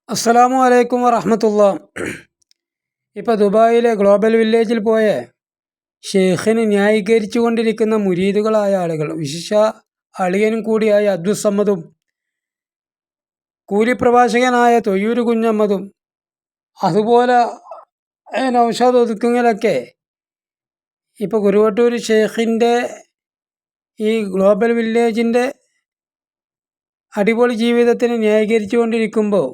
അസ്സലാമു അലൈക്കും വറഹ്മത്തുള്ളാ. ഇപ്പോൾ ദുബായിലെ ഗ്ലോബൽ വില്ലേജിൽ പോയ ഷെയ്ഖിനെ ന്യായീകരിച്ചു കൊണ്ടിരിക്കുന്ന മുരീദുകളായ ആളുകൾ, വിശിഷ്ട അളിയനും കൂടിയായ അബ്ദുസ്സമ്മദും കൂലിപ്രഭാഷകനായ തൊയ്യൂർ കുഞ്ഞമ്മദും അതുപോലെ നൗഷാദ് ഒതുക്കുങ്ങലൊക്കെ ഇപ്പോൾ കുരുവട്ടൂർ ഷെയ്ഖിൻ്റെ ഈ ഗ്ലോബൽ വില്ലേജിൻ്റെ അടിപൊളി ജീവിതത്തിനെ ന്യായീകരിച്ചു കൊണ്ടിരിക്കുമ്പോൾ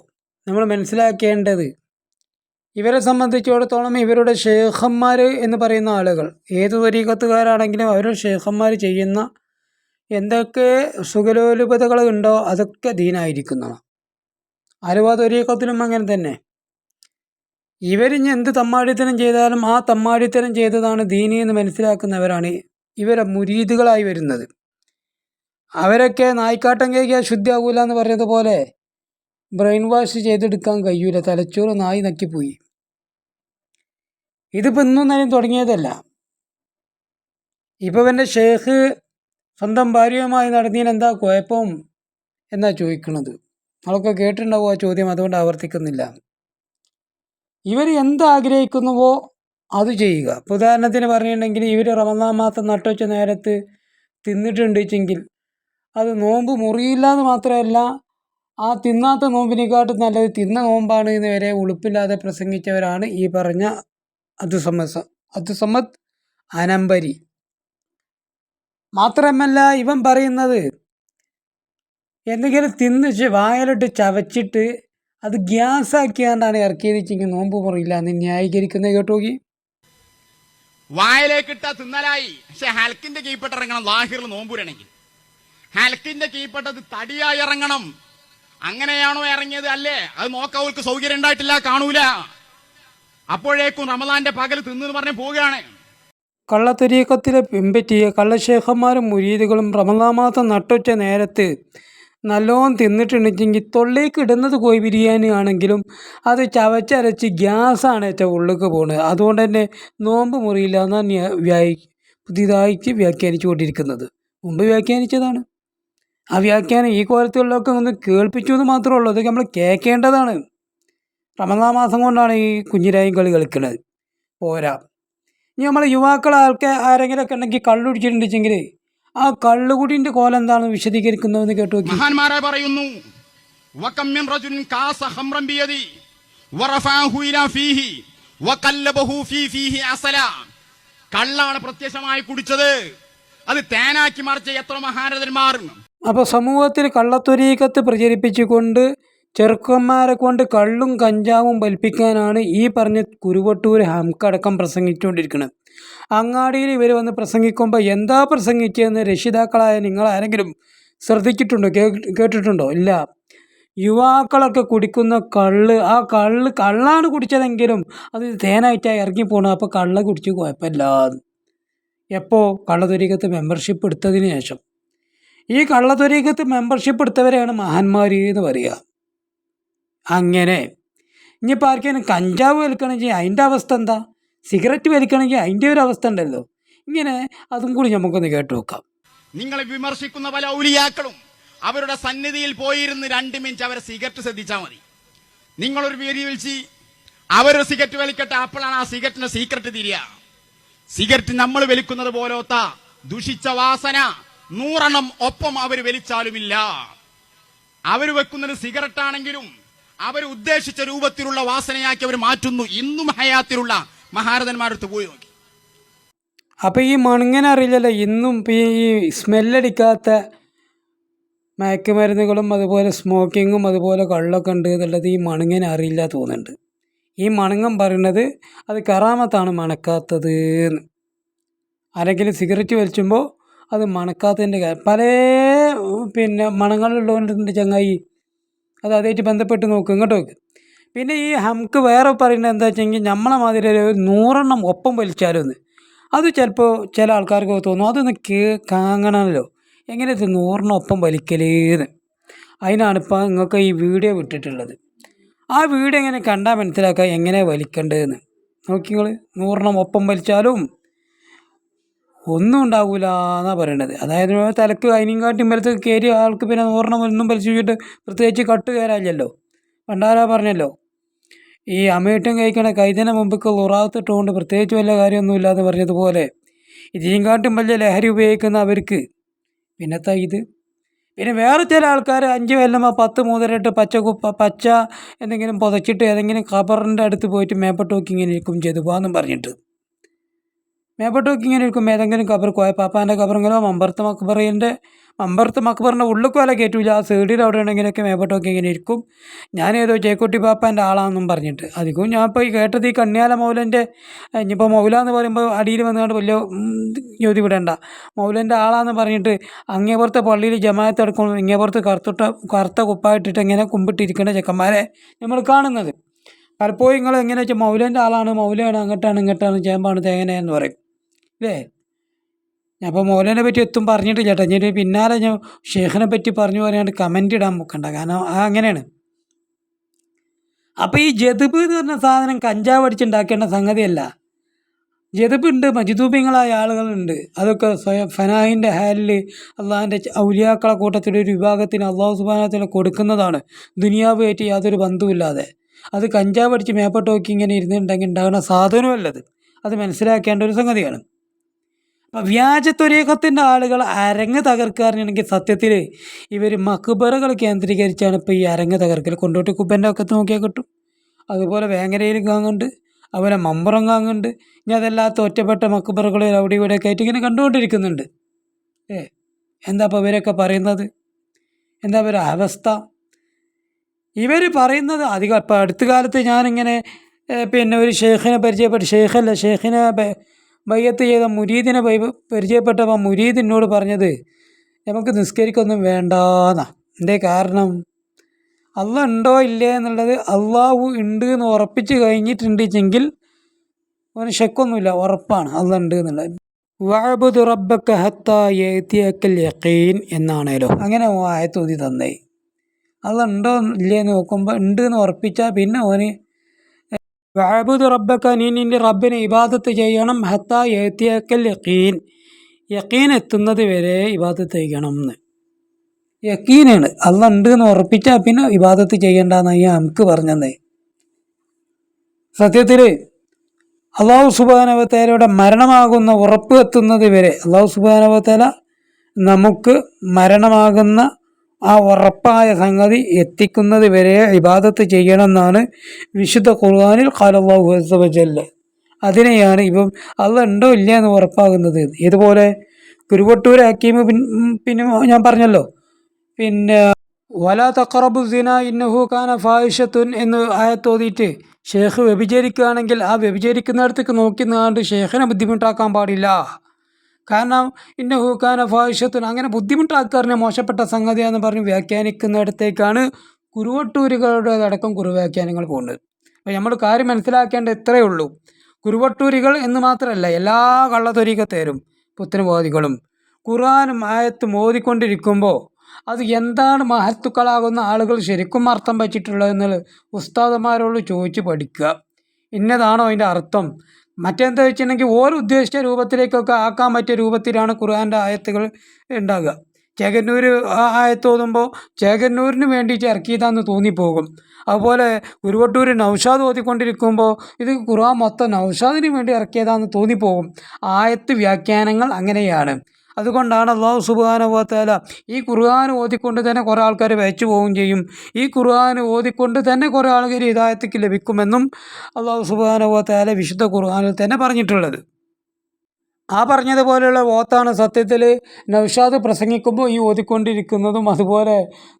നമ്മൾ മനസ്സിലാക്കേണ്ടത്, ഇവരെ സംബന്ധിച്ചിടത്തോളം ഇവരുടെ ഷേഖന്മാർ എന്ന് പറയുന്ന ആളുകൾ, ഏത് ത്വരീഖത്തുകാരാണെങ്കിലും അവരുടെ ഷേഖന്മാർ ചെയ്യുന്ന എന്തൊക്കെ സുഖലോലുപതകൾ ഉണ്ടോ അതൊക്കെ ദീനായിരിക്കുന്നതാണ്. ആലുവ ത്വരീഖത്തിലും അങ്ങനെ തന്നെ. ഇവരിഞ്ഞ് എന്ത് തമ്മാടിത്തരം ചെയ്താലും ആ തമ്മാടിത്തരം ചെയ്തതാണ് ദീനി എന്ന് മനസ്സിലാക്കുന്നവരാണ് ഇവരെ മുരീദുകളായി വരുന്നത്. അവരൊക്കെ നായ്ക്കാട്ടം കേൾക്കിയാൽ ശുദ്ധിയാകൂല എന്ന് പറഞ്ഞതുപോലെ ബ്രെയിൻ വാഷ് ചെയ്തെടുക്കാൻ കഴിയൂല. തലച്ചോറ് നായി നക്കിപ്പോയി. ഇതിപ്പോൾ ഇന്നും നേരം തുടങ്ങിയതല്ല. ഇപ്പോൾ എൻ്റെ ഷേഖ് സ്വന്തം ഭാര്യയുമായി നടന്നതിന് എന്താ കുഴപ്പം എന്നാ ചോദിക്കുന്നത്. നമ്മളൊക്കെ കേട്ടിട്ടുണ്ടാവും ആ ചോദ്യം, അതുകൊണ്ട് ആവർത്തിക്കുന്നില്ല. ഇവർ എന്താഗ്രഹിക്കുന്നുവോ അത് ചെയ്യുക. ഇപ്പോൾ ഉദാഹരണത്തിന് പറഞ്ഞിട്ടുണ്ടെങ്കിൽ ഇവർ റമദാൻ മാസം നട്ടുവെച്ച നേരത്ത് തിന്നിട്ടുണ്ടെങ്കിൽ അത് നോമ്പ് മുറിയില്ല എന്ന് മാത്രമല്ല, ആ തിന്നാത്ത നോമ്പിനെക്കാട്ടും നല്ലത് തിന്ന നോമ്പാണ് എന്ന് വരെ ഉളുപ്പില്ലാതെ പ്രസംഗിച്ചവരാണ് ഈ പറഞ്ഞ അബ്ദുസമ്മദ് അനമ്പരി. മാത്രമല്ല ഇവൻ പറയുന്നത് എന്തെങ്കിലും തിന്ന് വായലിട്ട് ചവച്ചിട്ട് അത് ഗ്യാസാക്കിയാണ്ടാണ് ഇറക്കിയത് വെച്ചെങ്കിൽ നോമ്പ് മുറിയില്ല എന്ന് ന്യായീകരിക്കുന്നത് കേട്ടോക്കി. വായലേക്കിട്ട തിന്നലായി. പക്ഷെ ഹൽക്കിന്റെ കീഴ്പ്പെട്ട് ഇറങ്ങണം. ലാഹിറിൽ നോമ്പൂരണെങ്കിൽ ഹൽക്കിന്റെ കീഴ്പ്പെട്ടത് തടിയായി ഇറങ്ങണം. അങ്ങനെയാണോ ഇറങ്ങിയത്? അല്ലേ? അത് നോക്കാൻ അവർക്ക് സൗകര്യം ഉണ്ടായിട്ടില്ല, കാണൂല. അപ്പോഴേക്കും റമദാന്റെ പകൽ തിന്നു പറഞ്ഞ് പോവുകയാണ്. കള്ളത്വരീഖത്തിലെ പിമ്പറ്റിയ കള്ളശേഖന്മാരും മുരീദുകളും റമദാൻ മാസം നട്ടുവച്ച നേരത്ത് നല്ലോണം തിന്നിട്ടുണ്ടെങ്കിൽ തൊള്ളേക്ക് ഇടുന്നത് കോഴി ബിരിയാണി ആണെങ്കിലും അത് ചവച്ചരച്ച് ഗ്യാസാണ് ഏറ്റവും ഉള്ളിലേക്ക് പോകുന്നത്. അതുകൊണ്ട് തന്നെ നോമ്പ് മുറിയില്ല എന്നാണ് പുതിയതായിട്ട് വ്യാഖ്യാനിച്ചു കൊണ്ടിരിക്കുന്നത്. മുമ്പ് വ്യാഖ്യാനിച്ചതാണ്. ആ വ്യാഖ്യാനം ഈ കോലത്തിലുള്ളതൊക്കെ ഒന്ന് കേൾപ്പിച്ചു എന്ന് മാത്രമേ ഉള്ളൂ. അതൊക്കെ നമ്മൾ കേൾക്കേണ്ടതാണ്. റമദാൻ മാസം കൊണ്ടാണ് ഈ കുഞ്ഞിരായും കളി കളിക്കുന്നത്. പോരാ, ഇനി നമ്മൾ യുവാക്കൾ ആരെങ്കിലുമൊക്കെ ഉണ്ടെങ്കിൽ കള്ളുടിച്ചിട്ടുണ്ടെങ്കിൽ ആ കള്ളുകുടിൻ്റെ കോലം എന്താണെന്ന് വിശദീകരിക്കുന്നതെന്ന് കേട്ടു നോക്കി. മഹാന്മാരെ പറയുന്നു, കള്ളാണ് പ്രത്യക്ഷമായി കുടിച്ചത്, അത് തേനാക്കി മറിച്ച എത്ര മഹാരഥന്മാർ. അപ്പോൾ സമൂഹത്തിൽ കള്ളത്വരീഖത്ത് പ്രചരിപ്പിച്ചുകൊണ്ട് ചെറുക്കന്മാരെ കൊണ്ട് കള്ളും കഞ്ചാവും വലിപ്പിക്കാനാണ് ഈ പറഞ്ഞ കുരുവട്ടൂർ ഹംക്കടക്കം പ്രസംഗിച്ചുകൊണ്ടിരിക്കുന്നത്. അങ്ങാടിയിൽ ഇവർ വന്ന് പ്രസംഗിക്കുമ്പോൾ എന്താ പ്രസംഗിച്ചതെന്ന് രക്ഷിതാക്കളായ നിങ്ങൾ ആരെങ്കിലും ശ്രദ്ധിച്ചിട്ടുണ്ടോ? കേട്ടിട്ടുണ്ടോ? ഇല്ല. യുവാക്കളൊക്കെ കുടിക്കുന്ന ആ കള്ളാണ് കുടിച്ചതെങ്കിലും അത് തേനായിട്ടായി ഇറങ്ങിപ്പോണം. അപ്പോൾ കള്ള കുടിച്ച് കുഴപ്പമില്ല. എപ്പോൾ? കള്ളത്വരീഖത്ത് മെമ്പർഷിപ്പ് എടുത്തതിന് ശേഷം. ഈ കള്ളത്വരീഖത്ത് മെമ്പർഷിപ്പ് എടുത്തവരെയാണ് മഹാന്മാർ എന്ന് പറയുക. അങ്ങനെ ഇനിയിപ്പോൾ ആർക്കെങ്കിലും കഞ്ചാവ് വലിക്കണമെങ്കിൽ അതിൻ്റെ അവസ്ഥ എന്താ? സിഗരറ്റ് വലിക്കണമെങ്കിൽ അതിൻ്റെ ഒരു അവസ്ഥ ഉണ്ടല്ലോ. ഇങ്ങനെ അതും കൂടി നമുക്കൊന്ന് കേട്ടു നോക്കാം. നിങ്ങളെ വിമർശിക്കുന്ന പല ഔലിയാക്കളും അവരുടെ സന്നിധിയിൽ പോയിരുന്ന് 2 മിനിറ്റ് അവരെ സിഗരറ്റ് ശ്രദ്ധിച്ചാൽ മതി. നിങ്ങളൊരു പേര് വിളിച്ച് അവരൊരു സിഗരറ്റ് വലിക്കട്ടെ, അപ്പോഴാണ് ആ സിഗരറ്റിന്റെ സീക്രട്ട് തിരിയ. സിഗരറ്റ് നമ്മൾ വലിക്കുന്നത് പോലത്ത ദുഷിച്ച വാസന 100 ഒപ്പം അവർ വലിച്ചാലുമില്ല. അവർ വെക്കുന്നത് സിഗരറ്റ് ആണെങ്കിലും അവർ ഉദ്ദേശിച്ച രൂപത്തിലുള്ള വാസനയാക്കി അവർ മാറ്റുന്നു. ഇന്നും ഹയാത്തിലുള്ള മഹാരഥന്മാരടുത്ത് പോയി നോക്കി. അപ്പം ഈ മണുങ്ങനെ അറിയില്ലല്ലോ. ഇന്നും ഈ സ്മെല്ലടിക്കാത്ത മയക്കുമരുന്നുകളും അതുപോലെ സ്മോക്കിങ്ങും അതുപോലെ കള്ളൊക്കെ ഉണ്ട് എന്നുള്ളത് ഈ മണുങ്ങനെ അറിയില്ല തോന്നുന്നുണ്ട്. ഈ മണങ്ങൻ പറയുന്നത് അത് കറാമത്താണ് മണക്കാത്തത് എന്ന്. ആരെങ്കിലും സിഗരറ്റ് വലിച്ചുമ്പോൾ അത് മണക്കാത്തതിൻ്റെ പല മണങ്ങളുള്ളതുകൊണ്ട് ചങ്ങായി അത് അതായിട്ട് ബന്ധപ്പെട്ട് നോക്കും. ഇങ്ങോട്ട് നോക്ക്. പിന്നെ ഈ ഹംക്ക് വേറെ പറയുന്നത് എന്താ വെച്ചെങ്കിൽ നമ്മളെ മാതിരി ഒരു 100 ഒപ്പം വലിച്ചാലോന്ന്. അത് ചിലപ്പോൾ ചില ആൾക്കാർക്ക് തോന്നും അതൊന്ന് കാങ്ങണമല്ലോ, എങ്ങനെ ഇത് 100 ഒപ്പം വലിക്കലേന്ന്. അതിനാണിപ്പോൾ നിങ്ങൾക്ക് ഈ വീഡിയോ വിട്ടിട്ടുള്ളത്. ആ വീഡിയോ എങ്ങനെ കണ്ടാൽ മനസ്സിലാക്കുക എങ്ങനെ വലിക്കേണ്ടതെന്ന്. നോക്കി നിങ്ങൾ 100 ഒപ്പം വലിച്ചാലും ഒന്നും ഉണ്ടാവില്ല എന്നാണ് പറയണത്. അതായത് തലക്ക് അതിനെക്കാട്ടി ഇമ്പലത്ത് കയറിയ ആൾക്ക് പിന്നെ 100 ഒന്നും വലിച്ചു വെച്ചിട്ട് പ്രത്യേകിച്ച് കട്ട് കയറാനില്ലല്ലോ. പണ്ടാരാ പറഞ്ഞല്ലോ, ഈ അമീട്ടും കഴിക്കണ കൈതന മുമ്പൊക്കെ ഉറാത്തിട്ടുകൊണ്ട് പ്രത്യേകിച്ച് വല്ല കാര്യമൊന്നുമില്ല എന്ന് പറഞ്ഞതുപോലെ ഇതിനെക്കാട്ടും വലിയ ലഹരി ഉപയോഗിക്കുന്ന അവർക്ക് പിന്നത്തെ ഇത്. പിന്നെ വേറെ ചില ആൾക്കാർ 5 കൊല്ലമോ 10 മൂതലിട്ട് പച്ച എന്തെങ്കിലും പുതച്ചിട്ട് ഏതെങ്കിലും ഖബറിൻ്റെ അടുത്ത് പോയിട്ട് മേപ്പോട്ട് നോക്കി ഇങ്ങനെ ഇരിക്കും ജതുബാന്നും പറഞ്ഞിട്ട്. മേപ്പോട്ട് നോക്കി ഇങ്ങനെ ഇരിക്കും ഏതെങ്കിലും ഖബർ പാപ്പാൻ്റെ ഖബറെങ്കിലോ മമ്പർത്ത് മക്ബറിൻ്റെ ഉള്ളിൽ കൊല കയറ്റൂല, ആ സൈഡിൽ അവിടെ ഉണ്ടെങ്കിലൊക്കെ മേപ്പോട്ട് നോക്കി ഇങ്ങനെ ഇരിക്കും. ഞാനേതോ ചേക്കുട്ടി പാപ്പാൻ്റെ ആളാണെന്നും പറഞ്ഞിട്ട്. അധികവും ഞാൻ ഇപ്പോൾ ഈ കേട്ടത് ഈ കണ്യാല മൗലൻ്റെ, ഇനിയിപ്പോൾ മൗല എന്ന് പറയുമ്പോൾ അടിയിൽ വന്നുകൊണ്ട് വലിയ ജ്യോതി വിടേണ്ട, മൗലൻ്റെ ആളാന്ന് പറഞ്ഞിട്ട് അങ്ങേപ്പുറത്തെ പള്ളിയിൽ ജമാഅത്ത് എടുക്കും, ഇങ്ങേപ്പുറത്ത് കറുത്ത കുപ്പായിട്ടിട്ട് ഇങ്ങനെ കുമ്പിട്ടിരിക്കുന്ന ചെക്കന്മാരെ നമ്മൾ കാണുന്നത്. പലപ്പോഴും നിങ്ങൾ എങ്ങനെ വെച്ചാൽ മൗലൻ്റെ ആളാണ്, മൗലയാണ്, ഇങ്ങോട്ടാണ് ചേമ്പാണ് തേങ്ങനെയെന്ന് പറയും അല്ലേ. ഞാൻ അപ്പോൾ മൗലനെ പറ്റി എത്തും പറഞ്ഞിട്ട് ചേട്ടാ, ഞാൻ പിന്നാലെ ഞാൻ ഷേഖിനെ പറ്റി പറഞ്ഞു പറയാണ്ട് കമൻ്റ് ഇടാൻ നോക്കണ്ട, കാരണം അങ്ങനെയാണ്. അപ്പോൾ ഈ ജദബ് എന്ന് പറഞ്ഞ സാധനം കഞ്ചാവ് അടിച്ചുണ്ടാക്കേണ്ട സംഗതിയല്ല. ജദബ് ഉണ്ട്, മജ്ദൂബിങ്ങളായ ആളുകളുണ്ട്. അതൊക്കെ സ്വയം ഫനാഹിൻ്റെ ഹാലിൽ അള്ളാഹിൻ്റെ ഔലിയാക്കളെ കൂട്ടത്തിൽ ഒരു വിഭാഗത്തിന് അള്ളാഹു സുബ്ഹാനഹു വ തആല കൊടുക്കുന്നതാണ്, ദുനിയാവുമായിട്ട് യാതൊരു ബന്ധവുമില്ലാതെ. അത് കഞ്ചാവ് അടിച്ച് മേപ്പോട്ട് നോക്കി ഇങ്ങനെ ഇരുന്നിട്ടുണ്ടെങ്കിൽ ഉണ്ടാകുന്ന സാധനമല്ലത്. അത് മനസ്സിലാക്കേണ്ട ഒരു സംഗതിയാണ്. അപ്പം വ്യാജ ത്വരീഖത്തിൻ്റെ ആളുകൾ അരങ്ങ് തകർക്കാറുണ്ടെങ്കിൽ സത്യത്തിൽ ഇവർ മക്ബറകൾ കേന്ദ്രീകരിച്ചാണ് ഇപ്പോൾ ഈ അരങ്ങ് തകർക്കൽ. കൊണ്ടോട്ടി കുബൻ്റെ ഒക്കെ നോക്കിയാൽ കിട്ടും. അതുപോലെ വേങ്ങരയിലും കാണുന്നുണ്ട്, അതുപോലെ മമ്പുറം കാണുന്നുണ്ട്. ഇനി അതല്ലാത്ത ഒറ്റപ്പെട്ട മക്ബറകൾ അവിടെ ഇവിടെയൊക്കെ ആയിട്ട് ഇങ്ങനെ കണ്ടുകൊണ്ടിരിക്കുന്നുണ്ട്. എന്താ അപ്പോൾ ഇവരൊക്കെ പറയുന്നത്? എന്താ ഇവരുടെ അവസ്ഥ? ഇവർ പറയുന്നത് അധികം ഇപ്പോൾ അടുത്ത കാലത്ത് ഞാനിങ്ങനെ പിന്നെ ഒരു ഷെയ്ഖിനെ പരിചയപ്പെട്ടു, ഷെയ്ഖിനെ ബയ്യത്ത് ചെയ്ത മുരീദിനെ പരിചയപ്പെട്ടപ്പോൾ മുരീദ് എന്നോട് പറഞ്ഞത് നമുക്ക് നിസ്കരിക്കൊന്നും വേണ്ടാന്നാ. എന്തേ കാരണം? അള്ളാഹ് ഉണ്ടോ ഇല്ലേ എന്നുള്ളത് അള്ളാഹു ഉണ്ട് എന്ന് ഉറപ്പിച്ച് കഴിഞ്ഞിട്ടുണ്ടെങ്കിൽ അവന് ശക്കൊന്നുമില്ല, ഉറപ്പാണ് അള്ളാഹ് ഉണ്ട് എന്നുള്ളത്. വഅബ്ദു റബ്ബക ഹത്താ യഅതിയക്കൽ യഖീൻ എന്നാണേലോ, അങ്ങനെ ആയത്തോതി തന്നേ. അള്ളാഹ് ഉണ്ടോ ഇല്ലേന്ന് നോക്കുമ്പോൾ ഉണ്ട് എന്ന് ഉറപ്പിച്ചാൽ പിന്നെ ഓന് വഅബ്ദു റബ്ബക, നീ നിൻ്റെ റബ്ബിനെ ഇബാദത്ത് ചെയ്യണം, ഹത്താ യഅതിയക്കൽ യഖീൻ, യഖീൻ എത്തുന്നത് വരെ ഇബാദത്ത് ചെയ്യണം എന്ന്. യഖീനാണ്, അള്ളാഹ് ഉണ്ട് എന്ന് ഉറപ്പിച്ചാൽ പിന്നെ ഇബാദത്ത് ചെയ്യേണ്ടെന്നാണ് നമുക്ക് പറഞ്ഞതേ. സത്യത്തിൽ അള്ളാഹു സുബ്ഹാനഹു വ തആലയുടെ മരണമാകുന്ന ഉറപ്പ് എത്തുന്നത് വരെ, അള്ളാഹു സുബ്ഹാനഹു വ തആല നമുക്ക് മരണമാകുന്ന ആ ഉറപ്പായ സംഗതി എത്തിക്കുന്നത് വരെ ഇബാദത്ത് ചെയ്യണമെന്നാണ് വിശുദ്ധ ഖുർആനിൽ ഖാലല്ലാഹു അസ്സ വജല്ല. അതിനെയാണ് ഇപ്പം അള്ളാഹ് ഉണ്ടോ ഇല്ല എന്ന് ഉറപ്പാകുന്നത്. ഇതുപോലെ കുരുവട്ടൂർ ഹക്കീം പിന്നെ ഞാൻ പറഞ്ഞല്ലോ, പിന്നെ വലാ തഖറബു സിന ഇന്നഹു കാന ഫാഹിഷത്തുൻ എന്ന് ആയത്തോതിയിട്ട് ഷേഖ് വ്യഭിചരിക്കുകയാണെങ്കിൽ ആ വ്യഭിചരിക്കുന്നിടത്തേക്ക് നോക്കി നിന്നാണ്ട് ഷേഖിനെ ബുദ്ധിമുട്ടാക്കാൻ പാടില്ല. കാരണം ഇന്നഹു കാന ഫാഹിഷത്തുൻ, അങ്ങനെ ബുദ്ധിമുട്ടാക്കാറിനെ മോശപ്പെട്ട സംഗതിയാണെന്ന് പറഞ്ഞ് വ്യാഖ്യാനിക്കുന്നിടത്തേക്കാണ് കുരുവട്ടൂരികളുടെ അടക്കം കുറുവ്യാഖ്യാനങ്ങൾ പോകുന്നത്. അപ്പോൾ നമ്മൾ കാര്യം മനസ്സിലാക്കേണ്ട ഇത്രയേ ഉള്ളൂ. കുരുവട്ടൂരികൾ എന്ന് മാത്രമല്ല, എല്ലാ കള്ളത്തൊരീക്കത്തേരും പുത്തനവാദികളും ഖുർആനും ആയത്തും ഓതിക്കൊണ്ടിരിക്കുമ്പോൾ അത് എന്താണ് മഹത്തുക്കളാകുന്ന ആളുകൾ ശരിക്കും അർത്ഥം വച്ചിട്ടുള്ളതെന്നുള്ളത് ഉസ്താദന്മാരോട് ചോദിച്ച് പഠിക്കുക. ഇന്നതാണോ അതിൻ്റെ അർത്ഥം? മറ്റെന്താ വെച്ചിട്ടുണ്ടെങ്കിൽ ഓരോ ഉദ്ദേശിച്ച രൂപത്തിലേക്കൊക്കെ ആക്കാൻ പറ്റിയ രൂപത്തിലാണ് ഖുർആൻ്റെ ആയത്തുകൾ ഉണ്ടാകുക. ചേകന്നൂർ ആയത്തോതുമ്പോൾ ചേകന്നൂരിന് വേണ്ടിയിട്ട് ഇറക്കിയതാന്ന് തോന്നിപ്പോകും. അതുപോലെ കുരുവട്ടൂർ നൗഷാദ് ഓതിക്കൊണ്ടിരിക്കുമ്പോൾ ഇത് ഖുർആൻ മൊത്തം നൗഷാദിന് വേണ്ടി ഇറക്കിയതാന്ന് തോന്നിപ്പോകും. ആയത്ത് വ്യാഖ്യാനങ്ങൾ അങ്ങനെയാണ്. അതുകൊണ്ടാണ് അല്ലാഹു സുബ്ഹാനഹു വ തആല ഈ ഖുർആൻ ഓതിക്കൊണ്ട് തന്നെ കുറേ ആൾക്കാർ വെച്ചു പോവുകയും ചെയ്യും. ഈ ഖുർആൻ ഓതിക്കൊണ്ട് തന്നെ കുറേ ആൾക്കാർ ഹിദായത്തേക്ക് ലഭിക്കുമെന്നും അല്ലാഹു സുബ്ഹാനഹു വ തആല വിശുദ്ധ ഖുർആനിൽ തന്നെ പറഞ്ഞിട്ടുള്ളത്. ആ പറഞ്ഞതുപോലെയുള്ള ഓത്താണ് സത്യത്തിൽ നൗഷാദ് പ്രസംഗിക്കുമ്പോൾ ഈ ഓതിക്കൊണ്ടിരിക്കുന്നതും. അതുപോലെ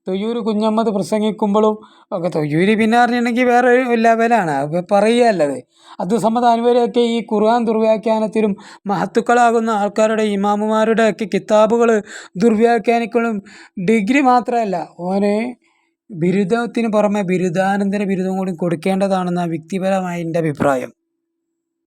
തൊയ്യൂർ കുഞ്ഞമ്മദ് പ്രസംഗിക്കുമ്പോഴും ഒക്കെ. തൊയ്യൂർ പിന്നെ പറഞ്ഞിട്ടുണ്ടെങ്കിൽ വേറെ ഒരു ലെവലാണ്, പറയുകയല്ലത്. അബ്ദുസമ്മദ് അൻവരിയൊക്കെ ഈ ഖുർആൻ ദുർവ്യാഖ്യാനത്തിലും മഹത്തുക്കളാകുന്ന ആൾക്കാരുടെ ഇമാമുമാരുടെ ഒക്കെ കിതാബുകൾ ദുർവ്യാഖ്യാനിക്കലും ഡിഗ്രി മാത്രമല്ല, ഓന് ബിരുദത്തിന് പുറമെ ബിരുദാനന്തര ബിരുദം കൂടി കൊടുക്കേണ്ടതാണെന്നാണ് വ്യക്തിപരമായ എൻ്റെ അഭിപ്രായം.